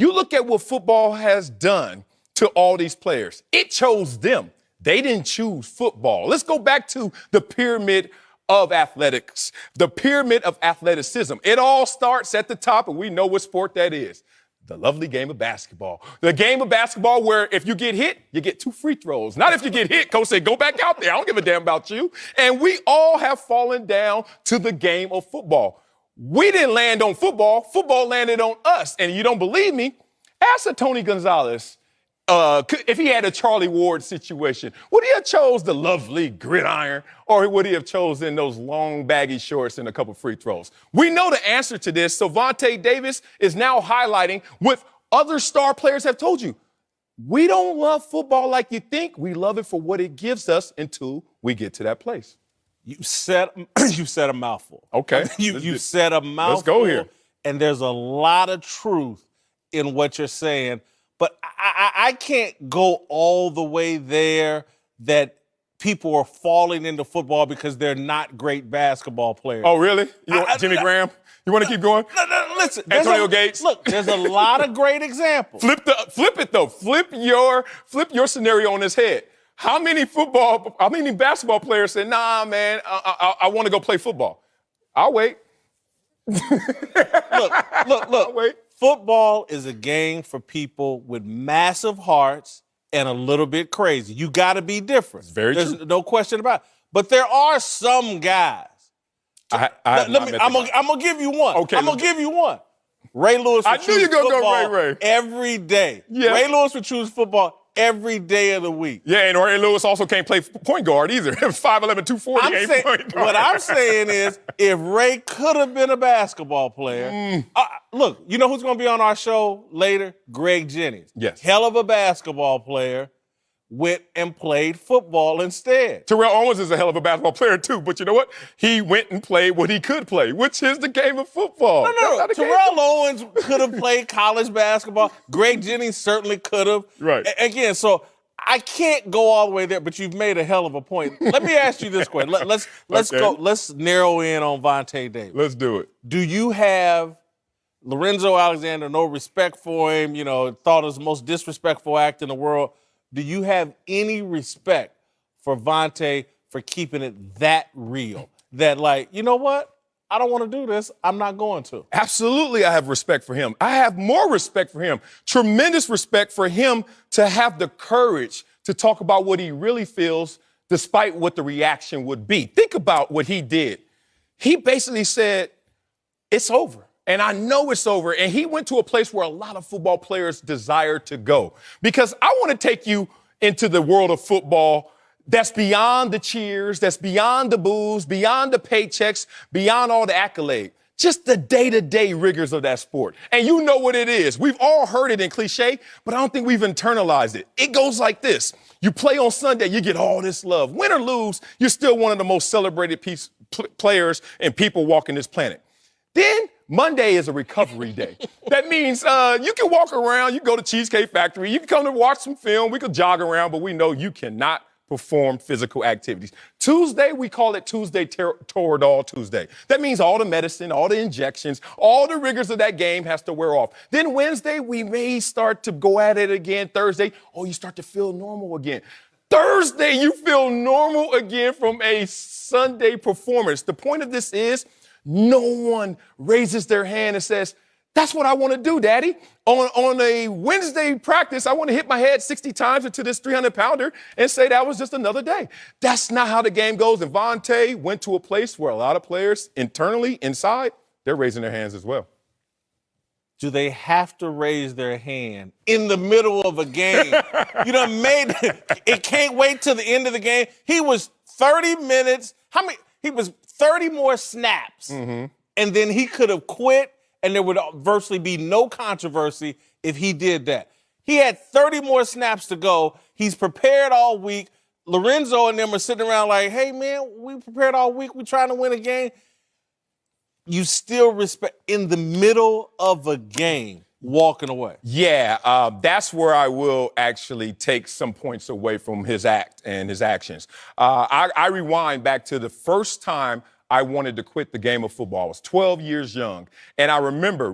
You look at what football has done to all these players. It chose them. They didn't choose football. Let's go back to the pyramid of athletics, the pyramid of athleticism. It all starts at the top, and we know what sport that is. The lovely game of basketball. The game of basketball where if you get hit, you get 2 free throws. Not if you get hit, coach said, go back out there. I don't give a damn about you. And we all have fallen down to the game of football. We didn't land on football. Football landed on us. And you don't believe me? Ask Tony Gonzalez if he had a Charlie Ward situation. Would he have chose the lovely gridiron, or would he have chosen those long baggy shorts and a couple free throws? We know the answer to this. So Vontae Davis is now highlighting what other star players have told you. We don't love football like you think. We love it for what it gives us until we get to that place. You said a mouthful. Okay. You said a mouthful. Let's go here. And there's a lot of truth in what you're saying. But I can't go all the way there that people are falling into football because they're not great basketball players. Oh, really? Jimmy Graham? You want to keep going? No, listen. Antonio Gates? Look, there's a lot of great examples. Flip it, though. Flip your scenario on his head. How many basketball players say, nah, man, I want to go play football? I'll wait. Look. I'll wait. Football is a game for people with massive hearts and a little bit crazy. You got to be different. It's very There's true. no question about it. But there are some guys. I'm gonna give you one. Okay, I'm gonna give you one. Ray Lewis would I knew choose you were gonna football go Ray. every day. Yeah. Ray Lewis would choose football every day of the week. Yeah, and Ray Lewis also can't play point guard either. 5'11", 240, point guard. What I'm saying is, if Ray could have been a basketball player, look, you know who's going to be on our show later? Greg Jennings. Yes. Hell of a basketball player, went and played football instead. Terrell Owens is a hell of a basketball player, too. But you know what? He went and played what he could play, which is the game of football. No. Terrell Owens could have played college basketball. Greg Jennings certainly could have. Right. Again, so I can't go all the way there, but you've made a hell of a point. Let me ask you this question. Let's go. Let's narrow in on Vontae Davis. Let's do it. Do you have Lorenzo Alexander, no respect for him, thought it was the most disrespectful act in the world? Do you have any respect for Vontae for keeping it that real? That you know what? I don't want to do this. I'm not going to. Absolutely, I have respect for him. I have more respect for him. Tremendous respect for him to have the courage to talk about what he really feels despite what the reaction would be. Think about what he did. He basically said, it's over. And I know it's over. And he went to a place where a lot of football players desire to go. Because I want to take you into the world of football that's beyond the cheers, that's beyond the boos, beyond the paychecks, beyond all the accolade. Just the day-to-day rigors of that sport. And you know what it is. We've all heard it in cliche, but I don't think we've internalized it. It goes like this. You play on Sunday, you get all this love. Win or lose, you're still one of the most celebrated players and people walking this planet. Then Monday is a recovery day. That means you can walk around, you go to Cheesecake Factory, you can come to watch some film, we could jog around, but we know you cannot perform physical activities. Tuesday, we call it Tuesday Toradol Tuesday. That means all the medicine, all the injections, all the rigors of that game has to wear off. Then Wednesday, we may start to go at it again. Thursday, you start to feel normal again. Thursday, you feel normal again from a Sunday performance. The point of this is no one raises their hand and says, that's what I want to do, Daddy. On a Wednesday practice, I want to hit my head 60 times into this 300-pounder and say that was just another day. That's not how the game goes. And Vontae went to a place where a lot of players internally, inside, they're raising their hands as well. Do they have to raise their hand in the middle of a game? It can't wait till the end of the game. He was 30 minutes. He was 30 more snaps. Mm-hmm. And then he could have quit, and there would virtually be no controversy if he did that. He had 30 more snaps to go. He's prepared all week. Lorenzo and them are sitting around like, hey, man, we prepared all week. We're trying to win a game. You still respect in the middle of a game walking away. Yeah, that's where I will actually take some points away from his act and his actions. I rewind back to the first time I wanted to quit the game of football. I was 12 years young. And I remember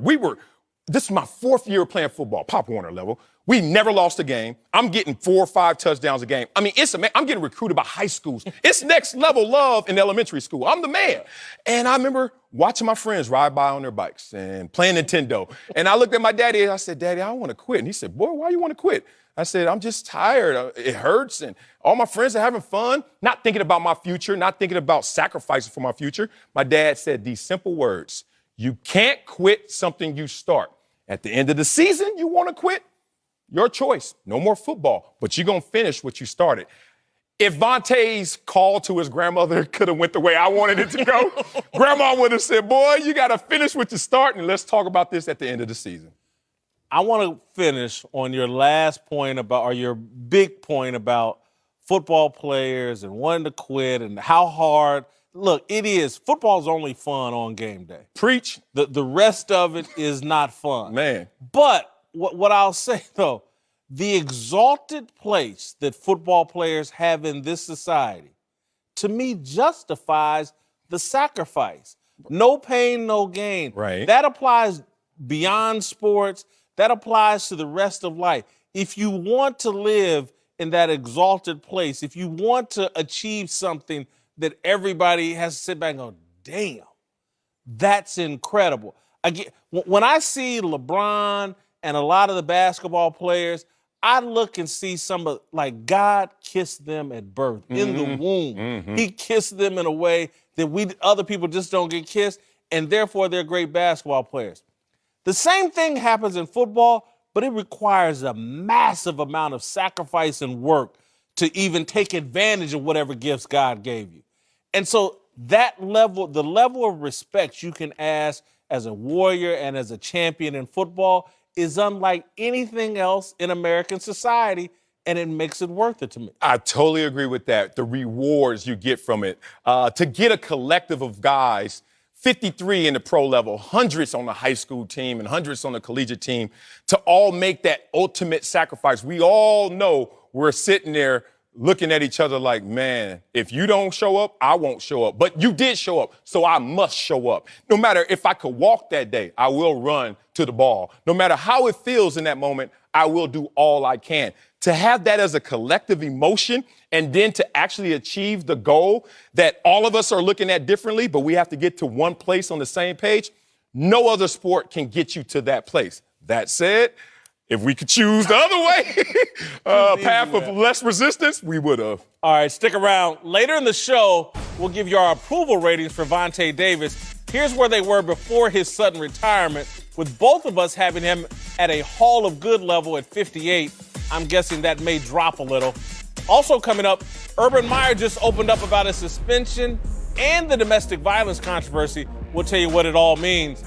This is my 4th year playing football, Pop Warner level. We never lost a game. I'm getting 4 or 5 touchdowns a game. I mean, I'm getting recruited by high schools. It's next level love in elementary school. I'm the man. And I remember watching my friends ride by on their bikes and playing Nintendo. And I looked at my daddy and I said, Daddy, I want to quit. And he said, boy, why you want to quit? I said, I'm just tired. It hurts. And all my friends are having fun, not thinking about my future, not thinking about sacrificing for my future. My dad said these simple words: you can't quit something you start. At the end of the season, you want to quit? Your choice. No more football, but you're going to finish what you started. If Vontae's call to his grandmother could have went the way I wanted it to go, Grandma would have said, boy, you got to finish what you start, and let's talk about this at the end of the season. I want to finish on your last point about, or your big point about football players and wanting to quit and how hard. Look, it is. Football's only fun on game day. Preach. The rest of it is not fun. Man. But what I'll say, though, the exalted place that football players have in this society, to me, justifies the sacrifice. No pain, no gain. Right. That applies beyond sports. That applies to the rest of life. If you want to live in that exalted place, if you want to achieve something that everybody has to sit back and go, damn, that's incredible. Again, when I see LeBron and a lot of the basketball players, I look and see some of, like, God kissed them at birth, in the womb. He kissed them in a way that other people just don't get kissed, and therefore they're great basketball players. The same thing happens in football, but it requires a massive amount of sacrifice and work to even take advantage of whatever gifts God gave you. And so that level, the level of respect you can ask as a warrior and as a champion in football is unlike anything else in American society, and it makes it worth it to me. I totally agree with that. The rewards you get from it. To get a collective of guys, 53 in the pro level, hundreds on the high school team and hundreds on the collegiate team, to all make that ultimate sacrifice. We all know we're sitting there looking at each other like, man, if you don't show up, I won't show up. But you did show up, so I must show up. No matter if I could walk that day, I will run to the ball. No matter how it feels in that moment, I will do all I can. To have that as a collective emotion and then to actually achieve the goal that all of us are looking at differently, but we have to get to one place on the same page, no other sport can get you to that place. That said, if we could choose the other way, path of less resistance, we would have. All right, stick around. Later in the show, we'll give you our approval ratings for Vontae Davis. Here's where they were before his sudden retirement, with both of us having him at a Hall of Good level at 58. I'm guessing that may drop a little. Also coming up, Urban Meyer just opened up about his suspension and the domestic violence controversy. We'll tell you what it all means.